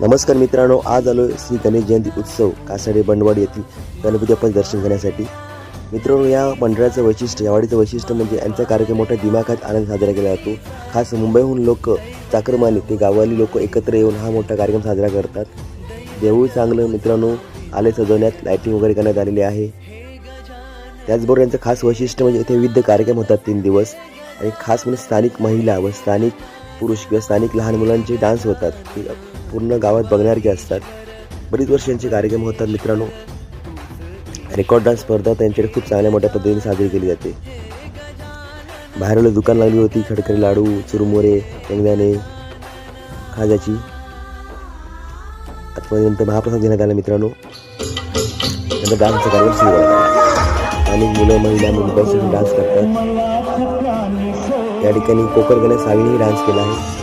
नमस्कार मित्रांनो, आज आलो श्री गणेश जयंती उत्सव कासाडे बंडवाड येथील गणपती बाप्पाचे दर्शन घेण्यासाठी। मित्रांनो, या मंडळाचं वैशिष्ट्य, या वाडीचं वैशिष्ट्य म्हणजे यांचा कार्यक्रम मोठ्या दिमाखात आनंद साजरा केला जातो। खास मुंबईहून लोक, चाकरमानी ते गावाली लोक एकत्र येऊन हा मोठा कार्यक्रम साजरा करतात। देऊळ चांगलं मित्रांनो आले सजवण्यात, लाइटिंग वगैरे करण्यात आलेली आहे। त्याचबरोबर यांचं खास वैशिष्ट्य म्हणजे इथे विविध कार्यक्रम होतात 3 दिवस, आणि खास म्हणजे स्थानिक महिला व स्थानिक पुरुष किंवा स्थानिक लहान मुलांचे डान्स होतात, ते पूर्ण गावात बघण्यासारखे असतात। बरीच वर्ष यांचे कार्यक्रम होतात मित्रांनो। रेकॉर्ड डान्स स्पर्धा त्यांच्याकडे खूप चांगल्या मोठ्या पद्धतीने साजरी केली जाते। बाहेरला दुकान लागली होती, खडखरे लाडू, चुरमुरे, शेंगदाणे, खाज्याची। आतापर्यंत महाप्रसाद घेण्यात आला मित्रांनो। नंतर डान्सचा कार्यक्रम सुरू झाला। आणि मुलं महिला मुंबईशी डान्स करतात। या ठिकाणी कोकण गणेश सावीने डान्स केला आहे।